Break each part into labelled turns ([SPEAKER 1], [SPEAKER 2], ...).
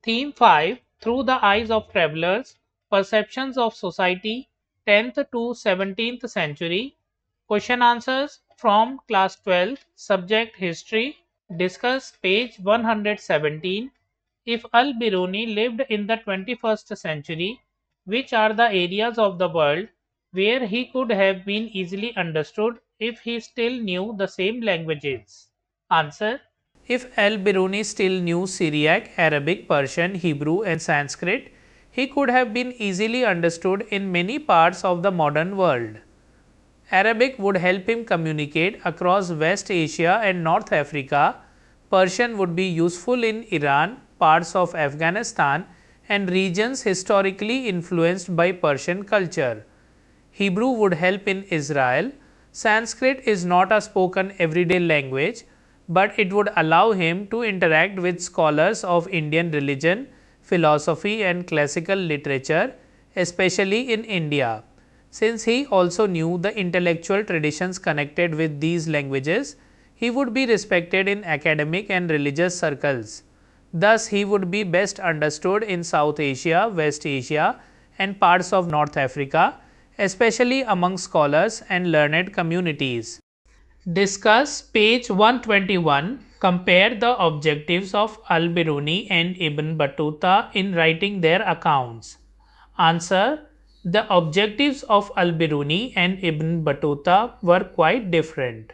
[SPEAKER 1] Theme 5, Through the Eyes of Travelers, Perceptions of Society, 10th to 17th Century. Question answers from Class 12, Subject History. Discuss page 117. If Al-Biruni lived in the 21st century, which are the areas of the world where he could have been easily understood if he still knew the same languages? Answer. If Al-Biruni still knew Syriac, Arabic, Persian, Hebrew and Sanskrit, he could have been easily understood in many parts of the modern world. Arabic would help him communicate across West Asia and North Africa. Persian would be useful in Iran, parts of Afghanistan, and regions historically influenced by Persian culture. Hebrew would help in Israel. Sanskrit is not a spoken everyday language, but it would allow him to interact with scholars of Indian religion, philosophy, and classical literature, especially in India. Since he also knew the intellectual traditions connected with these languages, he would be respected in academic and religious circles. Thus, he would be best understood in South Asia, West Asia, and parts of North Africa, especially among scholars and learned communities. Discuss page 121. Compare the objectives of Al-Biruni and Ibn Battuta in writing their accounts. Answer. The objectives of Al-Biruni and Ibn Battuta were quite different.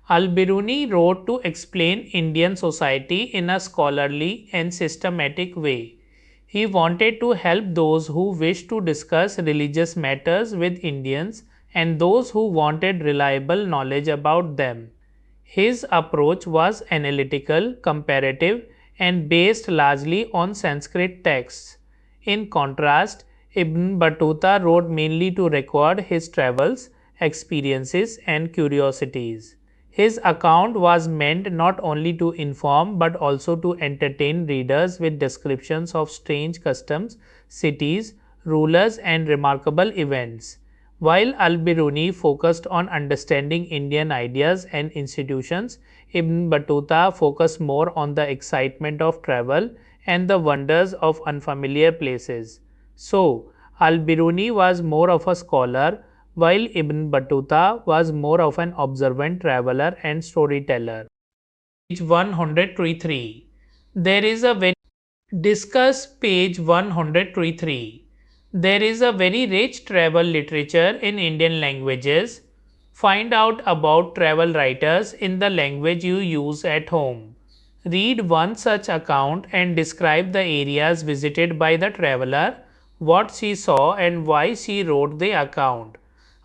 [SPEAKER 1] Al-Biruni wrote to explain Indian society in a scholarly and systematic way. He wanted to help those who wished to discuss religious matters with Indians and those who wanted reliable knowledge about them. His approach was analytical, comparative, and based largely on Sanskrit texts. In contrast, Ibn Battuta wrote mainly to record his travels, experiences, and curiosities. His account was meant not only to inform but also to entertain readers with descriptions of strange customs, cities, rulers, and remarkable events. While Al-Biruni focused on understanding Indian ideas and institutions, Ibn Battuta focused more on the excitement of travel and the wonders of unfamiliar places. So, Al-Biruni was more of a scholar, while Ibn Battuta was more of an observant traveler and storyteller. Page 133. There is a very Discuss page 133. There is a very rich travel literature in Indian languages. Find out about travel writers in the language you use at home. Read one such account and describe the areas visited by the traveler, what she saw and why she wrote the account.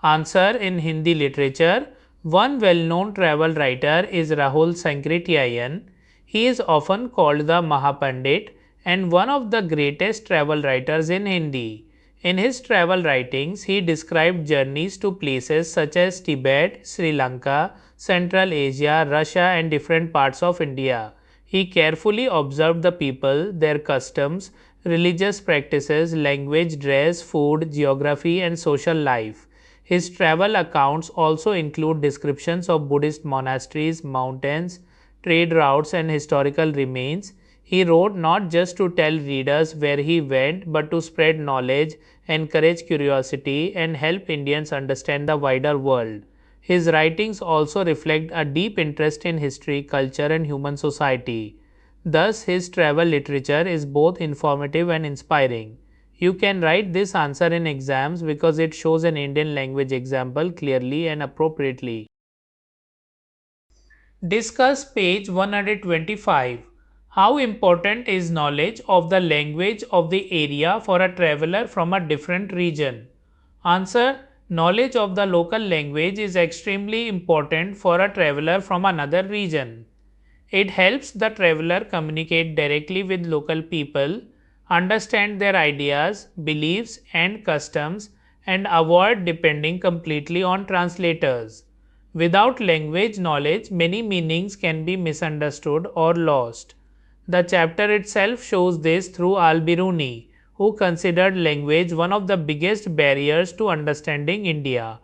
[SPEAKER 1] Answer. In Hindi literature, one well-known travel writer is Rahul Sankrityayan. He is often called the Mahapandit and one of the greatest travel writers in Hindi. In his travel writings, he described journeys to places such as Tibet, Sri Lanka, Central Asia, Russia, and different parts of India. He carefully observed the people, their customs, religious practices, language, dress, food, geography, and social life. His travel accounts also include descriptions of Buddhist monasteries, mountains, trade routes, and historical remains. He wrote not just to tell readers where he went, but to spread knowledge, encourage curiosity, and help Indians understand the wider world. His writings also reflect a deep interest in history, culture, and human society. Thus, his travel literature is both informative and inspiring. You can write this answer in exams because it shows an Indian language example clearly and appropriately. Discuss page 125. How important is knowledge of the language of the area for a traveler from a different region? Answer. Knowledge of the local language is extremely important for a traveler from another region. It helps the traveler communicate directly with local people, understand their ideas, beliefs, and customs, and avoid depending completely on translators. Without language knowledge, many meanings can be misunderstood or lost. The chapter itself shows this through Al-Biruni, who considered language one of the biggest barriers to understanding India.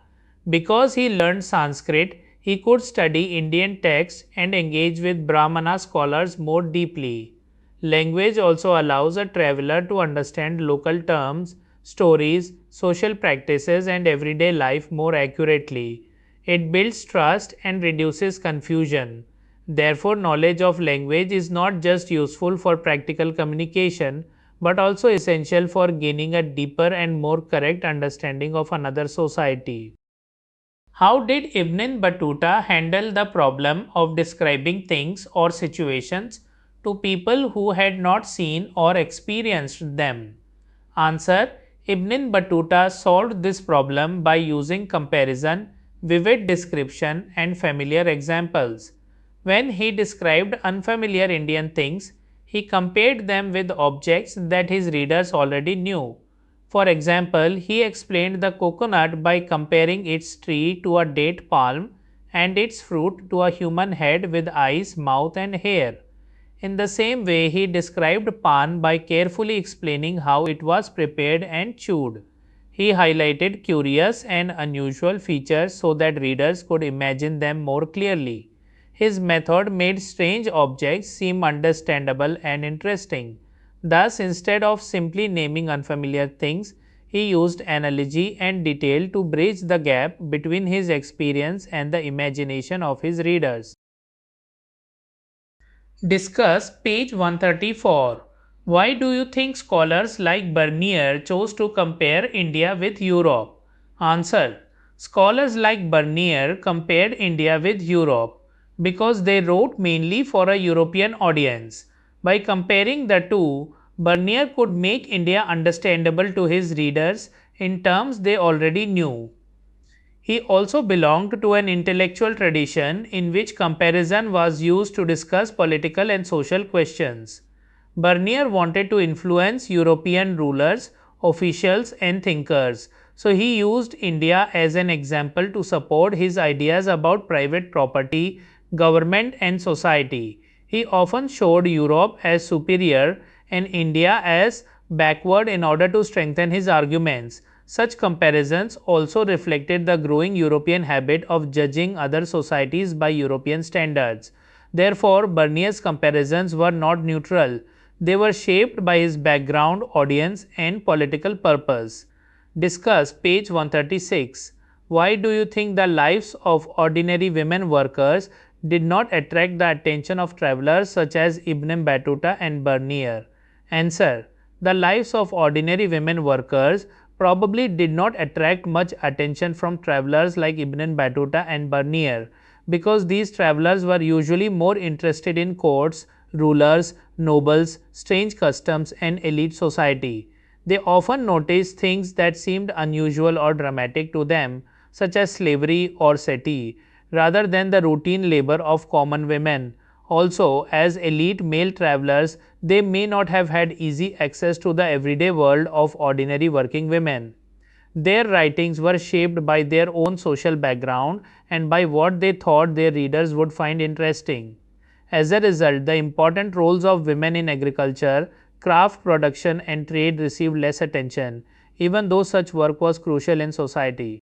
[SPEAKER 1] Because he learned Sanskrit, he could study Indian texts and engage with Brahmana scholars more deeply. Language also allows a traveler to understand local terms, stories, social practices, and everyday life more accurately. It builds trust and reduces confusion. Therefore, knowledge of language is not just useful for practical communication but also essential for gaining a deeper and more correct understanding of another society. How did Ibn Battuta handle the problem of describing things or situations to people who had not seen or experienced them? Answer: Ibn Battuta solved this problem by using comparison, vivid description, and familiar examples. When he described unfamiliar Indian things, he compared them with objects that his readers already knew. For example, he explained the coconut by comparing its tree to a date palm and its fruit to a human head with eyes, mouth, and hair. In the same way, he described pan by carefully explaining how it was prepared and chewed. He highlighted curious and unusual features so that readers could imagine them more clearly. His method made strange objects seem understandable and interesting. Thus, instead of simply naming unfamiliar things, he used analogy and detail to bridge the gap between his experience and the imagination of his readers. Discuss page 134. Why do you think scholars like Bernier chose to compare India with Europe? Answer: Scholars like Bernier compared India with Europe because they wrote mainly for a European audience. By comparing the two, Bernier could make India understandable to his readers in terms they already knew. He also belonged to an intellectual tradition in which comparison was used to discuss political and social questions. Bernier wanted to influence European rulers, officials, and thinkers, so he used India as an example to support his ideas about private property, government, and society. He often showed Europe as superior and India as backward in order to strengthen his arguments. Such comparisons also reflected the growing European habit of judging other societies by European standards. Therefore, Bernier's comparisons were not neutral, they were shaped by his background, audience, and political purpose. Discuss page 136. Why do you think the lives of ordinary women workers did not attract the attention of travelers such as Ibn Battuta and Bernier? Answer: The lives of ordinary women workers probably did not attract much attention from travelers like Ibn Battuta and Bernier because these travelers were usually more interested in courts, rulers, nobles, strange customs, and elite society. They often noticed things that seemed unusual or dramatic to them, such as slavery or sati, rather than the routine labor of common women. Also, as elite male travelers, they may not have had easy access to the everyday world of ordinary working women. Their writings were shaped by their own social background and by what they thought their readers would find interesting. As a result, the important roles of women in agriculture, craft production, and trade received less attention, even though such work was crucial in society.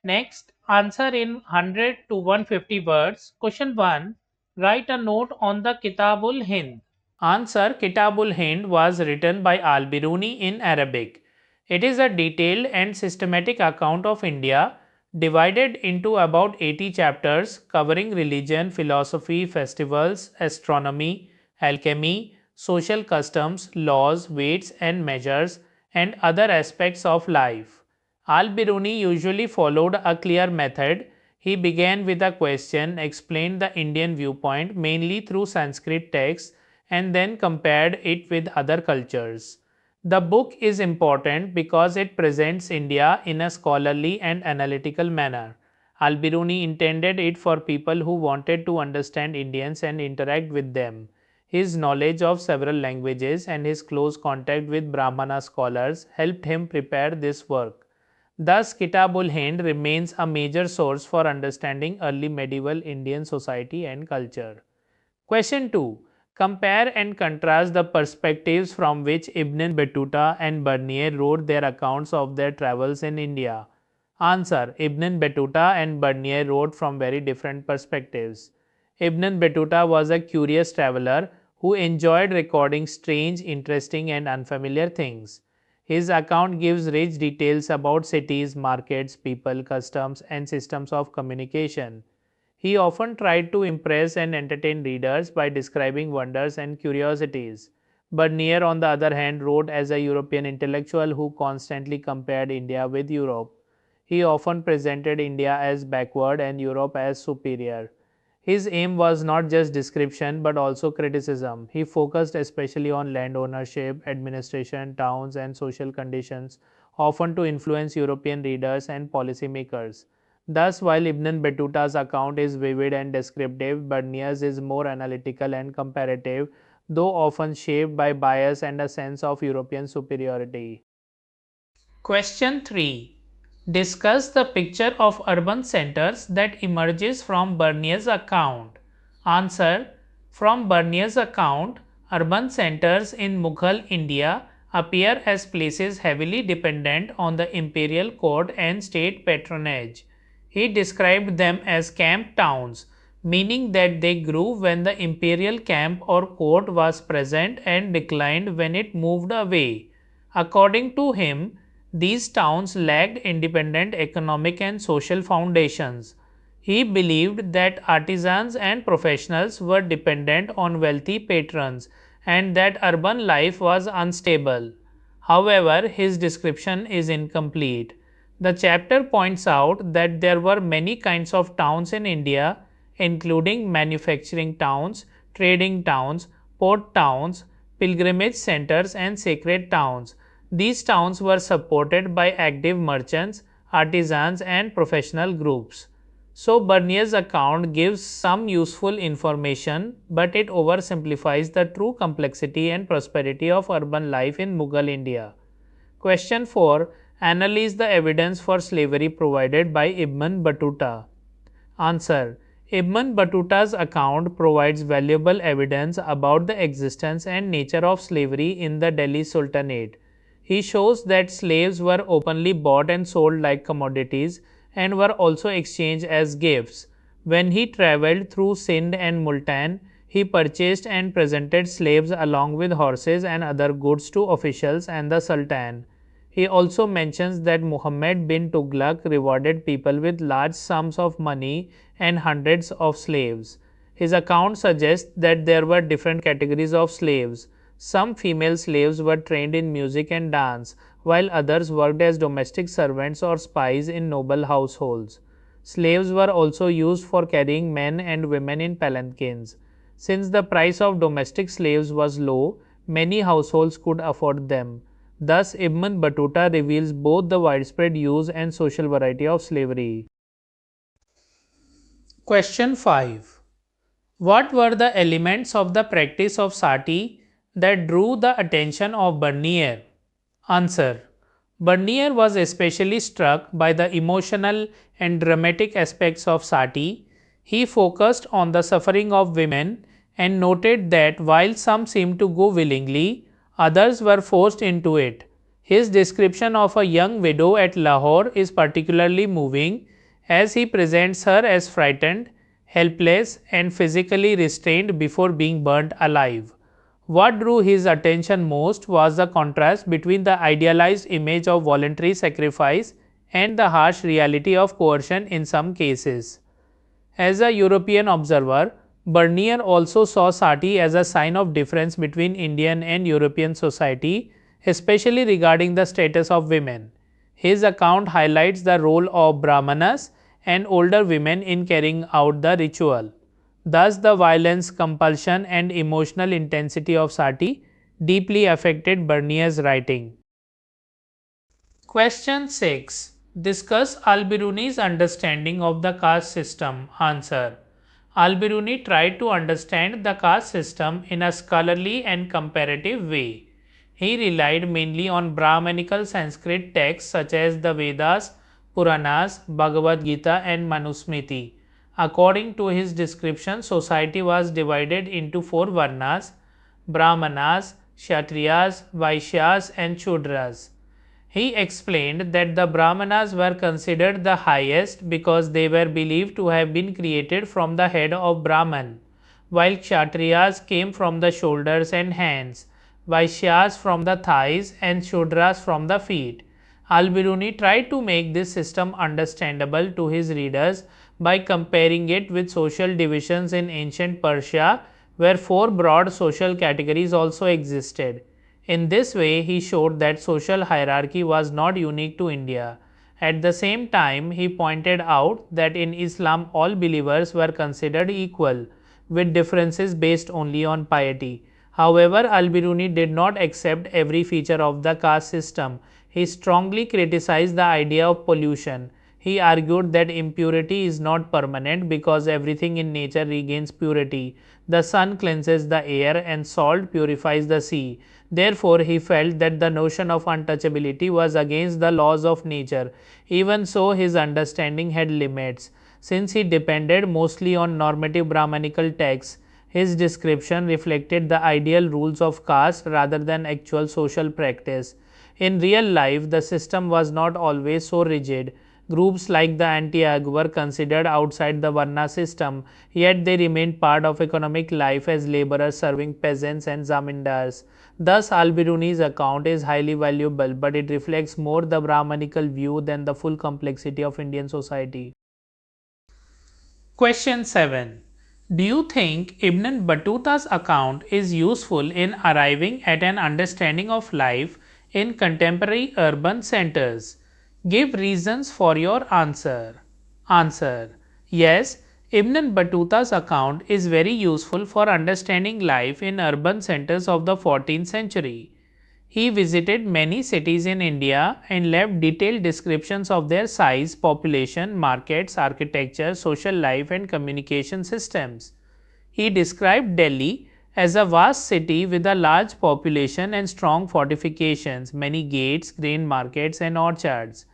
[SPEAKER 1] Next, answer in 100 to 150 words. Question 1. Write a note on the Kitabul Hind. Answer: Kitabul Hind was written by Al Biruni in Arabic. It is a detailed and systematic account of India divided into about 80 chapters covering religion, philosophy, festivals, astronomy, alchemy, social customs, laws, weights and measures, and other aspects of life. Al Biruni usually followed a clear method. He began with a question, explained the Indian viewpoint mainly through Sanskrit texts, and then compared it with other cultures. The book is important because it presents India in a scholarly and analytical manner. Al Biruni intended it for people who wanted to understand Indians and interact with them. His knowledge of several languages and his close contact with Brahmana scholars helped him prepare this work. Thus, Kitabul Hind remains a major source for understanding early medieval Indian society and culture. Question 2. Compare and contrast the perspectives from which Ibn Battuta and Bernier wrote their accounts of their travels in India. Answer: Ibn Battuta and Bernier wrote from very different perspectives. Ibn Battuta was a curious traveler who enjoyed recording strange, interesting, and unfamiliar things. His account gives rich details about cities, markets, people, customs, and systems of communication. He often tried to impress and entertain readers by describing wonders and curiosities. Bernier, on the other hand, wrote as a European intellectual who constantly compared India with Europe. He often presented India as backward and Europe as superior. His aim was not just description but also criticism. He focused especially on land ownership, administration, towns, and social conditions, often to influence European readers and policymakers. Thus, while Ibn Battuta's account is vivid and descriptive, Bernier's is more analytical and comparative, though often shaped by bias and a sense of European superiority. Question 3. Discuss the picture of urban centers that emerges from Bernier's account. Answer. From Bernier's account, urban centers in Mughal India appear as places heavily dependent on the imperial court and state patronage. He described them as camp towns, meaning that they grew when the imperial camp or court was present and declined when it moved away. According to him, these towns lacked independent economic and social foundations. He believed that artisans and professionals were dependent on wealthy patrons and that urban life was unstable. However, his description is incomplete. The chapter points out that there were many kinds of towns in India, including manufacturing towns, trading towns, port towns, pilgrimage centers, and sacred towns. These towns were supported by active merchants, artisans, and professional groups. So, Bernier's account gives some useful information, but it oversimplifies the true complexity and prosperity of urban life in Mughal India. Question 4. Analyze the evidence for slavery provided by Ibn Battuta. Answer. Ibn Battuta's account provides valuable evidence about the existence and nature of slavery in the Delhi Sultanate. He shows that slaves were openly bought and sold like commodities and were also exchanged as gifts. When he travelled through Sindh and Multan, he purchased and presented slaves along with horses and other goods to officials and the Sultan. He also mentions that Muhammad bin Tughlaq rewarded people with large sums of money and hundreds of slaves. His account suggests that there were different categories of slaves. Some female slaves were trained in music and dance, while others worked as domestic servants or spies in noble households. Slaves were also used for carrying men and women in palanquins. Since the price of domestic slaves was low, many households could afford them. Thus, Ibn Battuta reveals both the widespread use and social variety of slavery. Question 5. What were the elements of the practice of sati that drew the attention of Bernier? Answer. Bernier was especially struck by the emotional and dramatic aspects of sati. He focused on the suffering of women and noted that while some seemed to go willingly, others were forced into it. His description of a young widow at Lahore is particularly moving, as he presents her as frightened, helpless, and physically restrained before being burnt alive. What drew his attention most was the contrast between the idealized image of voluntary sacrifice and the harsh reality of coercion in some cases. As a European observer, Bernier also saw sati as a sign of difference between Indian and European society, especially regarding the status of women. His account highlights the role of brahmanas and older women in carrying out the ritual. Thus, the violence, compulsion, and emotional intensity of sati deeply affected Bernier's writing. Question 6. Discuss Al-Biruni's understanding of the caste system. Answer. Al-Biruni tried to understand the caste system in a scholarly and comparative way. He relied mainly on Brahmanical Sanskrit texts such as the Vedas, Puranas, Bhagavad Gita, and Manusmriti. According to his description, society was divided into four varnas: Brahmanas, Kshatriyas, Vaishyas, and Shudras. He explained that the Brahmanas were considered the highest because they were believed to have been created from the head of Brahman. while Kshatriyas came from the shoulders and hands, Vaishyas from the thighs, and Shudras from the feet. Al-Biruni tried to make this system understandable to his readers by comparing it with social divisions in ancient Persia, where four broad social categories also existed. In this way, he showed that social hierarchy was not unique to India. At the same time, he pointed out that in Islam all believers were considered equal, with differences based only on piety. However, Al-Biruni did not accept every feature of the caste system. He strongly criticized the idea of pollution. He argued that impurity is not permanent because everything in nature regains purity. The sun cleanses the air and salt purifies the sea. Therefore, he felt that the notion of untouchability was against the laws of nature. Even so, his understanding had limits. Since he depended mostly on normative Brahmanical texts, his description reflected the ideal rules of caste rather than actual social practice. In real life, the system was not always so rigid. Groups like the Anti-Ag were considered outside the Varna system, yet they remained part of economic life as laborers serving peasants and zamindars. Thus, Al-Biruni's account is highly valuable, but it reflects more the Brahmanical view than the full complexity of Indian society. Question 7. Do you think Ibn Battuta's account is useful in arriving at an understanding of life in contemporary urban centers? Give reasons for your answer. Answer. Yes, Ibn Battuta's account is very useful for understanding life in urban centers of the 14th century. He visited many cities in India and left detailed descriptions of their size, population, markets, architecture, social life, and communication systems. He described Delhi as a vast city with a large population and strong fortifications, many gates, grain markets, and orchards.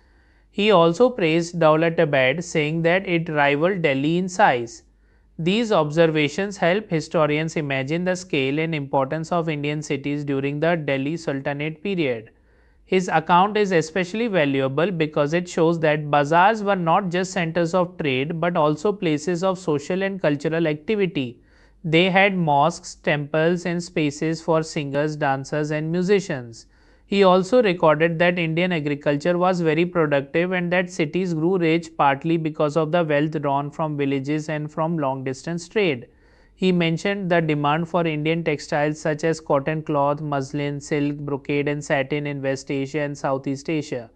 [SPEAKER 1] He also praised Daulatabad, saying that it rivaled Delhi in size. These observations help historians imagine the scale and importance of Indian cities during the Delhi Sultanate period. His account is especially valuable because it shows that bazaars were not just centers of trade but also places of social and cultural activity. They had mosques, temples, and spaces for singers, dancers, and musicians. He also recorded that Indian agriculture was very productive and that cities grew rich partly because of the wealth drawn from villages and from long distance trade. He mentioned the demand for Indian textiles such as cotton cloth, muslin, silk, brocade, and satin in West Asia and Southeast Asia.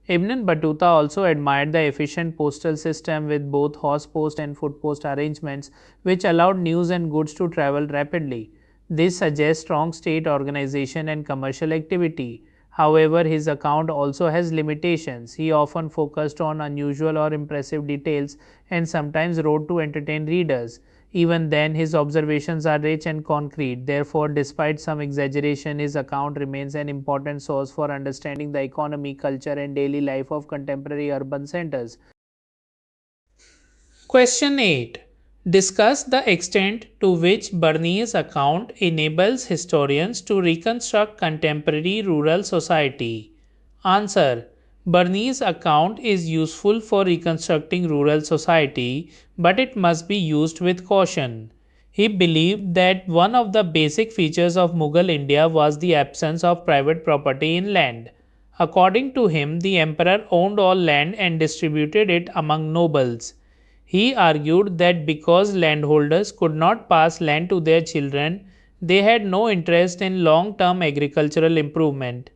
[SPEAKER 1] Ibn Battuta also admired the efficient postal system with both horse post and foot post arrangements, which allowed news and goods to travel rapidly. This suggests strong state organization and commercial activity. However, his account also has limitations. He often focused on unusual or impressive details and sometimes wrote to entertain readers. Even then, his observations are rich and concrete. Therefore, despite some exaggeration, his account remains an important source for understanding the economy, culture, and daily life of contemporary urban centers. Question 8. Discuss the extent to which Barney's account enables historians to reconstruct contemporary rural society. Answer. Barney's account is useful for reconstructing rural society, but it must be used with caution. He believed that one of the basic features of Mughal India was the absence of private property in land. According to him, the emperor owned all land and distributed it among nobles. He argued that because landholders could not pass land to their children, they had no interest in long term agricultural improvement.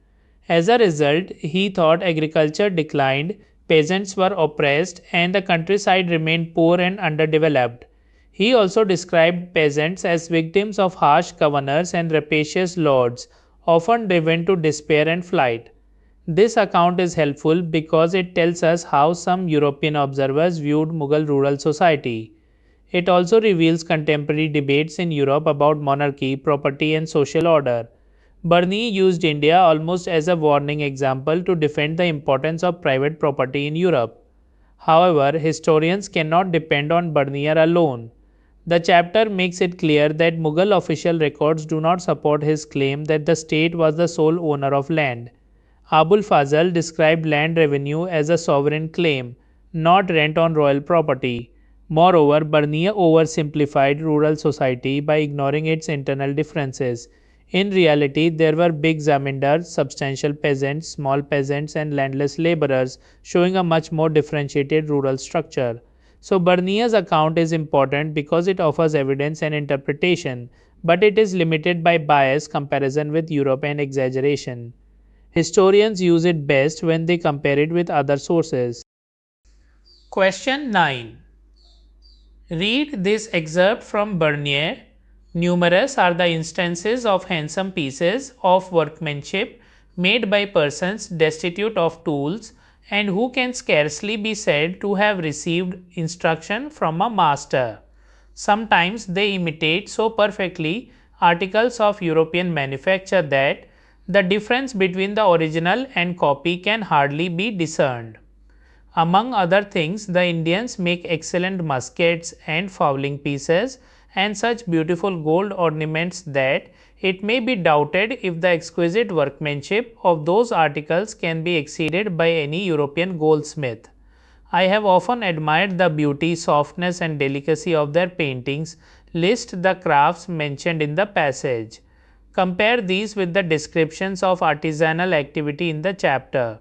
[SPEAKER 1] As a result, he thought agriculture declined, peasants were oppressed, and the countryside remained poor and underdeveloped. He also described peasants as victims of harsh governors and rapacious lords, often driven to despair and flight. This account is helpful because it tells us how some European observers viewed Mughal rural society. It also reveals contemporary debates in Europe about monarchy, property, and social order. Burney used India almost as a warning example to defend the importance of private property in Europe. However, historians cannot depend on Bernier alone. The chapter makes it clear that Mughal official records do not support his claim that the state was the sole owner of land. Abul Fazl described land revenue as a sovereign claim, not rent on royal property. Moreover, Bernier oversimplified rural society by ignoring its internal differences. In reality, there were big zamindars, substantial peasants, small peasants, and landless laborers, showing a much more differentiated rural structure. So, Bernier's account is important because it offers evidence and interpretation, but it is limited by bias, comparison with Europe, and exaggeration. Historians use it best when they compare it with other sources. Question 9. Read this excerpt from Bernier. Numerous are the instances of handsome pieces of workmanship made by persons destitute of tools and who can scarcely be said to have received instruction from a master. Sometimes they imitate so perfectly articles of European manufacture that the difference between the original and copy can hardly be discerned. Among other things, the Indians make excellent muskets and fowling pieces and such beautiful gold ornaments that it may be doubted if the exquisite workmanship of those articles can be exceeded by any European goldsmith. I have often admired the beauty, softness, and delicacy of their paintings. List the crafts mentioned in the passage. Compare these with the descriptions of artisanal activity in the chapter.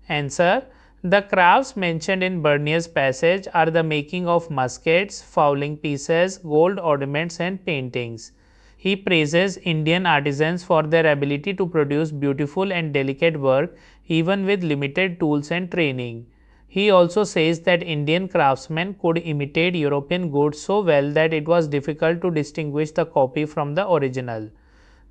[SPEAKER 1] Answer. The crafts mentioned in Bernier's passage are the making of muskets, fowling pieces, gold ornaments, and paintings. He praises Indian artisans for their ability to produce beautiful and delicate work even with limited tools and training. He also says that Indian craftsmen could imitate European goods so well that it was difficult to distinguish the copy from the original.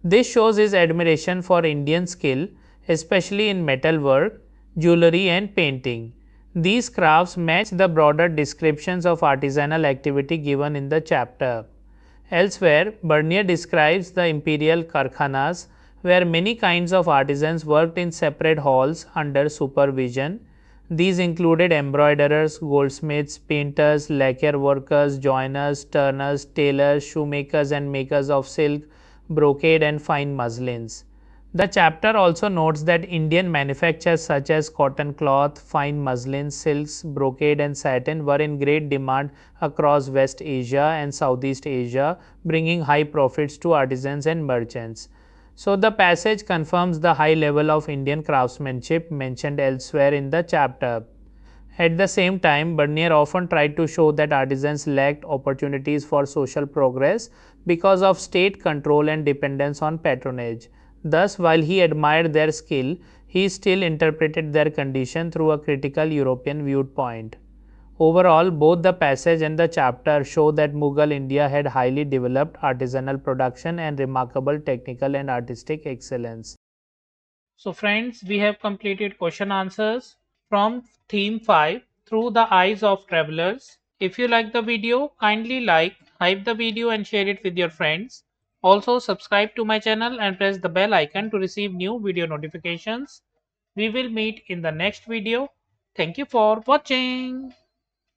[SPEAKER 1] This shows his admiration for Indian skill, especially in metalwork, jewelry, and painting. These crafts match the broader descriptions of artisanal activity given in the chapter. Elsewhere, Bernier describes the imperial karkhanas, where many kinds of artisans worked in separate halls under supervision. These included embroiderers, goldsmiths, painters, lacquer workers, joiners, turners, tailors, shoemakers, and makers of silk, brocade, and fine muslins. The chapter also notes that Indian manufactures such as cotton cloth, fine muslin, silks, brocade, and satin were in great demand across West Asia and Southeast Asia, bringing high profits to artisans and merchants. So, the passage confirms the high level of Indian craftsmanship mentioned elsewhere in the chapter. At the same time, Bernier often tried to show that artisans lacked opportunities for social progress because of state control and dependence on patronage. Thus, while he admired their skill, he still interpreted their condition through a critical European viewpoint. Overall, both the passage and the chapter show that Mughal India had highly developed artisanal production and remarkable technical and artistic excellence. So friends, we have completed question answers from theme 5 through the eyes of travelers. If you like the video, kindly like, hype the video and share it with your friends. Also subscribe to my channel and press the bell icon to receive new video notifications. We will meet in the next video. Thank you for watching.